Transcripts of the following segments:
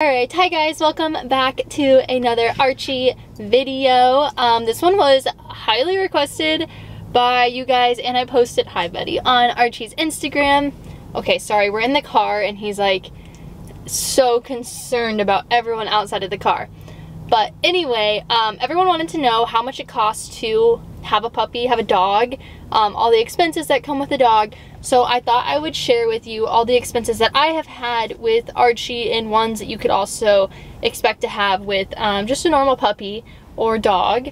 Alright, hi guys, welcome back to another Archie video. This one was highly requested by you guys and I posted, hi buddy, on Archie's Instagram. Okay, sorry, we're in the car and he's like so concerned about everyone outside of the car. But anyway, everyone wanted to know how much it costs to have a puppy, have a dog, all the expenses that come with a dog. So I thought I would share with you all the expenses that I have had with Archie and ones that you could also expect to have with just a normal puppy or dog.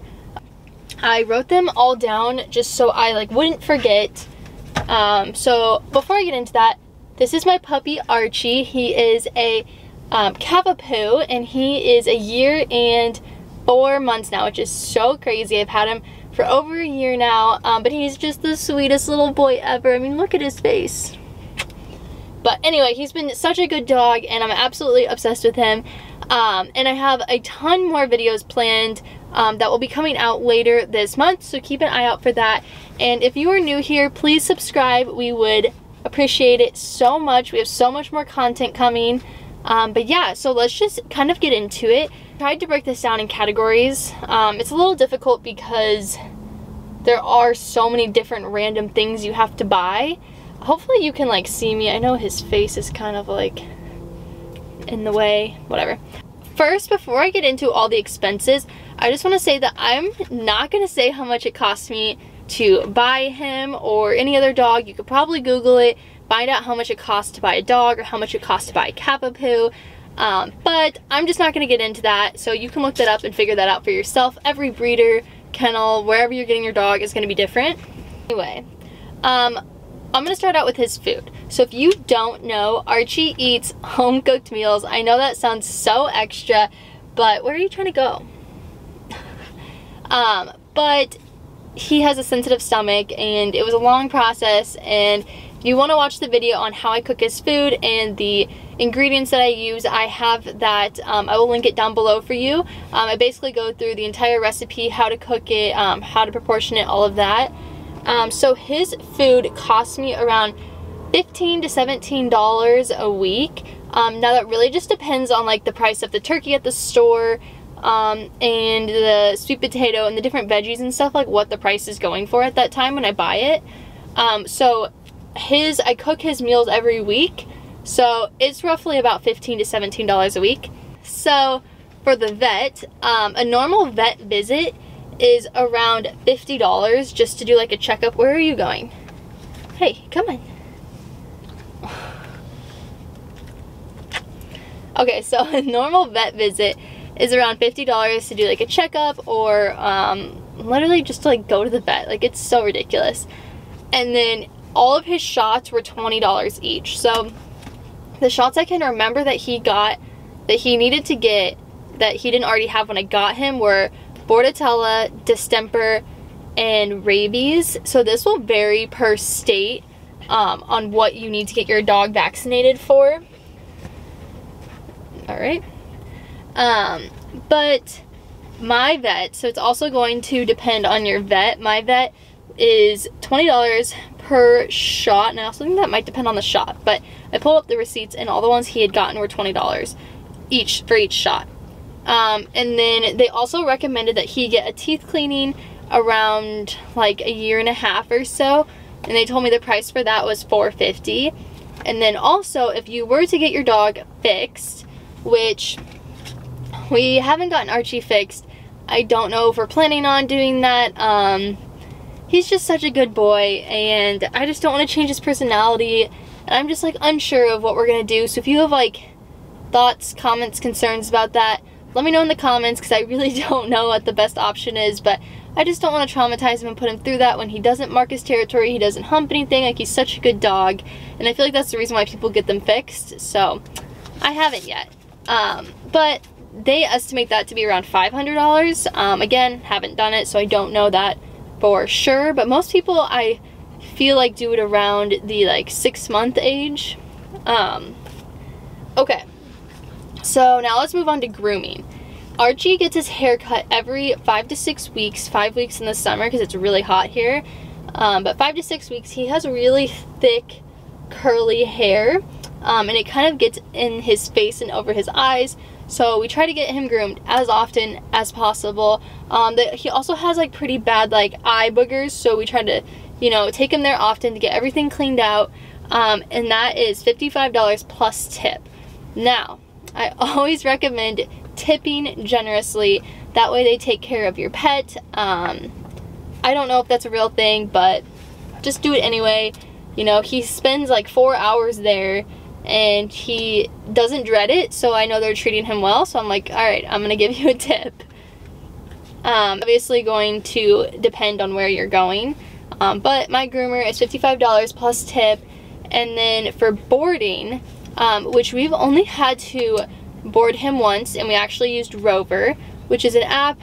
I wrote them all down just so I wouldn't forget. So before I get into that, this is my puppy Archie. He is a Cavapoo and he is a year and 4 months now, which is so crazy. I've had him for over a year now, but he's just the sweetest little boy ever. I mean, look at his face. But anyway, he's been such a good dog and I'm absolutely obsessed with him. And I have a ton more videos planned that will be coming out later this month, so keep an eye out for that. And if you are new here, please subscribe. We would appreciate it so much. We have so much more content coming. But yeah, so let's just kind of get into it. I tried to break this down in categories. It's a little difficult because there are so many different random things you have to buy. Hopefully you can see me. I know his face is kind of in the way, whatever. First, before I get into all the expenses, I just want to say that I'm not going to say how much it cost me to buy him or any other dog. You could probably Google it, find out how much it costs to buy a dog or how much it costs to buy a Cavapoo. But I'm just not going to get into that, so you can look that up and figure that out for yourself. Every breeder, kennel, wherever you're getting your dog is going to be different. Anyway, I'm going to start out with his food. So if you don't know, Archie eats home-cooked meals. I know that sounds so extra, but where are you trying to go? But he has a sensitive stomach and it was a long process, and if you want to watch the video on how I cook his food and the ingredients that I use, I have that. I will link it down below for you. I basically go through the entire recipe, how to cook it, how to proportion it, all of that. So his food costs me around $15 to $17 a week. Now that really just depends on the price of the turkey at the store, and the sweet potato and the different veggies and stuff, what the price is going for at that time when I buy it. So I cook his meals every week, so it's roughly about $15 to $17 a week. So for the vet, a normal vet visit is around $50 just to do a checkup. Where are you going? Hey, come on. Okay, so a normal vet visit is around $50 to do a checkup or literally just to go to the vet. It's so ridiculous. And then all of his shots were $20 each. So the shots I can remember that he got, that he needed to get, that he didn't already have when I got him, were Bordetella, distemper, and rabies. So this will vary per state on what you need to get your dog vaccinated for. Alright. But my vet, so it's also going to depend on your vet. My vet is $20 per shot, and I also think that might depend on the shot, but I pulled up the receipts and all the ones he had gotten were $20 each for each shot. And then they also recommended that he get a teeth cleaning around a year and a half or so, and they told me the price for that was $450. And then also, if you were to get your dog fixed, which we haven't gotten Archie fixed, I don't know if we're planning on doing that. He's just such a good boy and I just don't want to change his personality, and I'm just unsure of what we're gonna do. So if you have thoughts, comments, concerns about that, let me know in the comments, because I really don't know what the best option is. But I just don't want to traumatize him and put him through that when he doesn't mark his territory, he doesn't hump anything. He's such a good dog, and I feel that's the reason why people get them fixed. So I haven't yet, but they estimate that to be around $500. Again, haven't done it, so I don't know that for sure, but most people I feel do it around the 6-month age. Okay, so now let's move on to grooming. Archie gets his hair cut every 5 to 6 weeks, 5 weeks in the summer because it's really hot here, but 5 to 6 weeks. He has really thick curly hair, and it kind of gets in his face and over his eyes. So we try to get him groomed as often as possible. He also has like pretty bad like eye boogers, so we try to, you know, take him there often to get everything cleaned out. And that is $55 plus tip. Now, I always recommend tipping generously. That way they take care of your pet. I don't know if that's a real thing, but just do it anyway. You know, he spends like 4 hours there and he doesn't dread it, so I know they're treating him well, so I'm like, all right, I'm gonna give you a tip. Obviously going to depend on where you're going, but my groomer is $55 plus tip. And then for boarding, which we've only had to board him once, and we actually used Rover, which is an app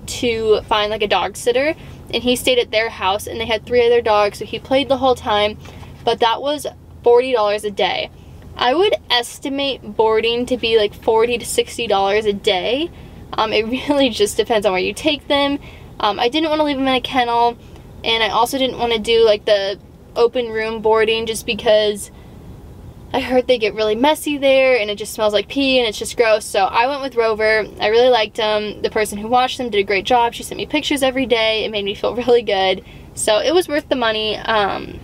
to find like a dog sitter, and he stayed at their house and they had 3 other dogs, so he played the whole time, but that was $40 a day. I would estimate boarding to be like $40 to $60 a day. It really just depends on where you take them. I didn't want to leave them in a kennel, and I also didn't want to do like the open room boarding just because I heard they get really messy there and it just smells like pee and it's just gross. So I went with Rover. I really liked them. The person who watched them did a great job. She sent me pictures every day. It made me feel really good. So it was worth the money. And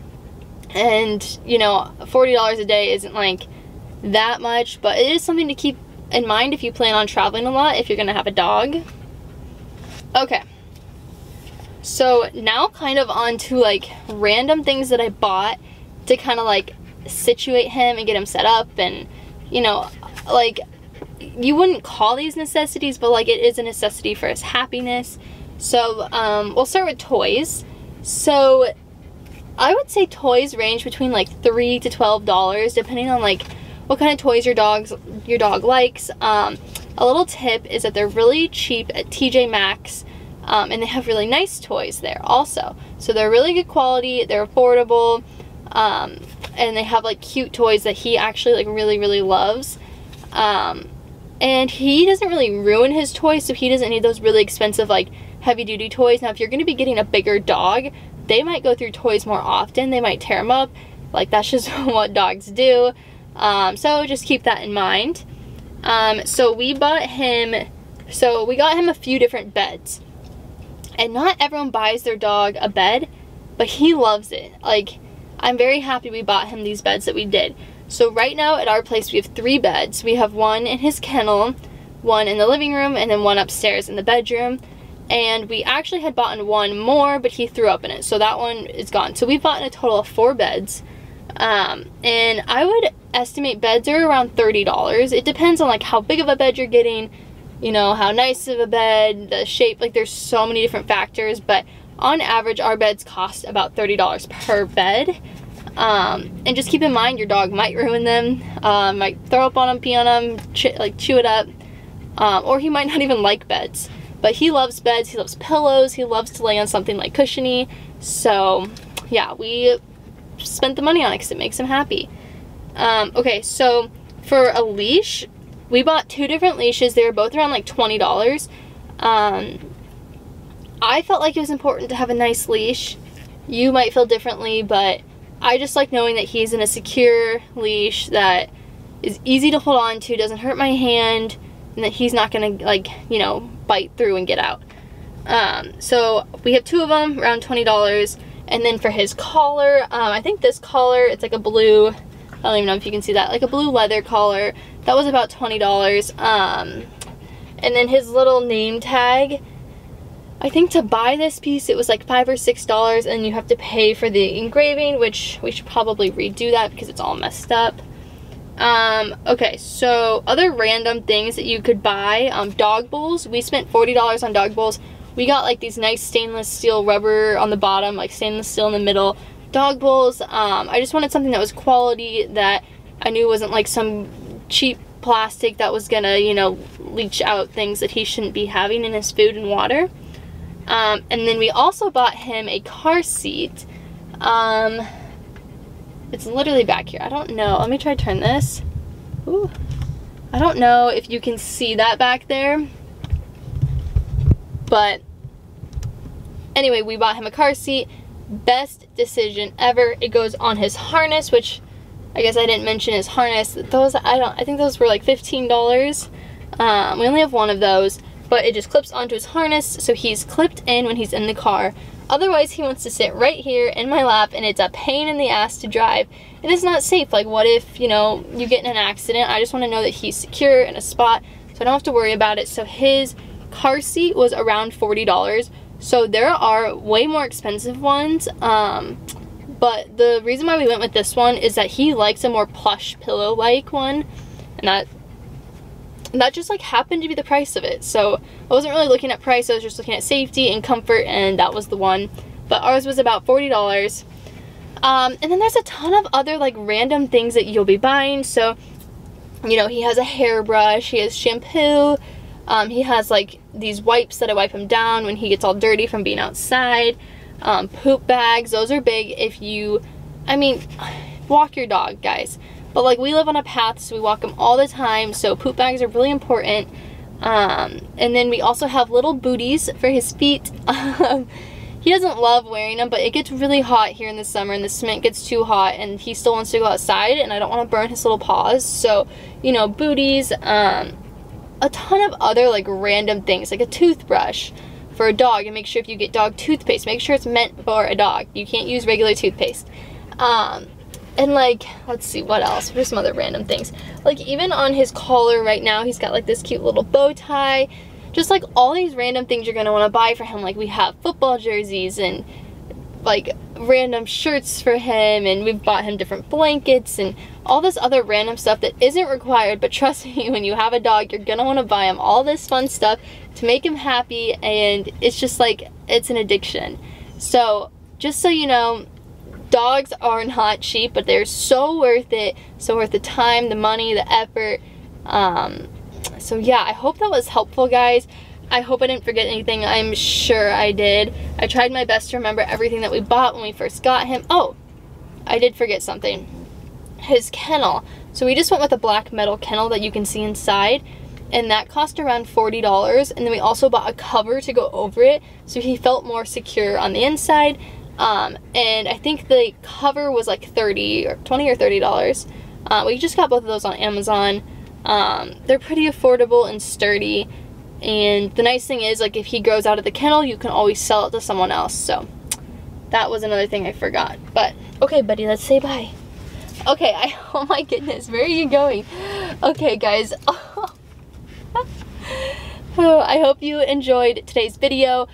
you know, $40 a day isn't like that much, but it is something to keep in mind if you plan on traveling a lot, if you're gonna have a dog. Okay. So now kind of on to like random things that I bought to kind of like situate him and get him set up, and you know, like you wouldn't call these necessities, but like it is a necessity for his happiness. So we'll start with toys. So I would say toys range between like $3 to $12 depending on like what kind of toys your dog likes. A little tip is that they're really cheap at TJ Maxx. And they have really nice toys there also. So they're really good quality, they're affordable, and they have like cute toys that he actually like really loves. And he doesn't really ruin his toys, so he doesn't need those really expensive like heavy duty toys. Now if you're going to be getting a bigger dog, they might go through toys more often, they might tear them up, like that's just what dogs do. So just keep that in mind. So we got him a few different beds. And not everyone buys their dog a bed, but he loves it. Like, I'm very happy we bought him these beds that we did. So right now at our place we have 3 beds. We have one in his kennel, one in the living room, and then one upstairs in the bedroom. And we actually had bought one more, but he threw up in it, so that one is gone. So we've bought a total of 4 beds. And I would estimate beds are around $30. It depends on like how big of a bed you're getting, you know, how nice of a bed, the shape, like there's so many different factors, but on average our beds cost about $30 per bed. And just keep in mind your dog might ruin them, might throw up on them, pee on them, chew it up, or he might not even like beds. But he loves beds, he loves pillows, he loves to lay on something like cushiony. So yeah, we spent the money on it because it makes him happy. Okay, so for a leash, we bought 2 different leashes. They were both around like $20. I felt like it was important to have a nice leash. You might feel differently, but I just like knowing that he's in a secure leash that is easy to hold on to, doesn't hurt my hand, and that he's not gonna like, you know, bite through and get out. So we have 2 of them, around $20. And then for his collar, I think this collar, it's like a blue, I don't even know if you can see that, like a blue leather collar. That was about $20. And then his little name tag, I think to buy this piece it was like $5 or $6, and you have to pay for the engraving, which we should probably redo that because it's all messed up. Okay, so other random things that you could buy, dog bowls. We spent $40 on dog bowls. We got like these nice stainless steel rubber on the bottom, like stainless steel in the middle dog bowls. I just wanted something that was quality, that I knew wasn't like some cheap plastic that was gonna, you know, leach out things that he shouldn't be having in his food and water. And then we also bought him a car seat. It's literally back here. I don't know. Let me try to turn this. Ooh. I don't know if you can see that back there. But anyway, we bought him a car seat. Best decision ever. It goes on his harness, which I guess I didn't mention his harness. Those, I think those were like $15. We only have one of those, but it just clips onto his harness, so he's clipped in when he's in the car. Otherwise, he wants to sit right here in my lap, and it's a pain in the ass to drive. And it's not safe. Like, what if, you know, you get in an accident? I just want to know that he's secure in a spot, so I don't have to worry about it. So his car seat was around $40. So there are way more expensive ones. But the reason why we went with this one is that he likes a more plush pillow-like one, and that just like happened to be the price of it. So I wasn't really looking at price, I was just looking at safety and comfort, and that was the one. But ours was about $40. And then there's a ton of other like random things that you'll be buying. So, you know, he has a hairbrush, he has shampoo, he has like these wipes that I wipe him down when he gets all dirty from being outside. Poop bags, those are big if you, I mean, walk your dog, guys. But like, we live on a path, so we walk him all the time, so poop bags are really important. And then we also have little booties for his feet. He doesn't love wearing them, but it gets really hot here in the summer, and the cement gets too hot, and he still wants to go outside, and I don't want to burn his little paws. So, you know, booties, a ton of other like random things, like a toothbrush for a dog. And make sure if you get dog toothpaste, make sure it's meant for a dog. You can't use regular toothpaste. And like, let's see, what else? What are some other random things? Like, even on his collar right now, he's got like this cute little bow tie. Just like all these random things you're gonna want to buy for him. Like, we have football jerseys and like random shirts for him, and we've bought him different blankets and all this other random stuff that isn't required. But trust me, when you have a dog, you're gonna want to buy him all this fun stuff to make him happy, and it's just like, it's an addiction. So just so you know, dogs are not cheap, but they're so worth it. So worth the time, the money, the effort. So yeah, I hope that was helpful, guys. I hope I didn't forget anything. I'm sure I did. I tried my best to remember everything that we bought when we first got him. Oh, I did forget something. His kennel. So we just went with a black metal kennel that you can see inside, and that cost around $40. And then we also bought a cover to go over it, so he felt more secure on the inside. And I think the cover was like $20 or $30. We just got both of those on Amazon. They're pretty affordable and sturdy. And the nice thing is, like, if he grows out of the kennel, you can always sell it to someone else. So that was another thing I forgot. But okay, buddy, let's say bye. Okay, oh my goodness, where are you going? Okay, guys. Oh, I hope you enjoyed today's video.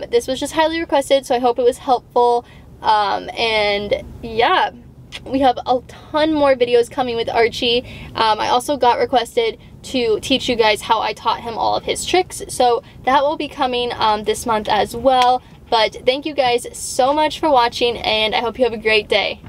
This was just highly requested, so I hope it was helpful. And yeah, we have a ton more videos coming with Archie. I also got requested to teach you guys how I taught him all of his tricks, so that will be coming this month as well. But thank you guys so much for watching, and I hope you have a great day.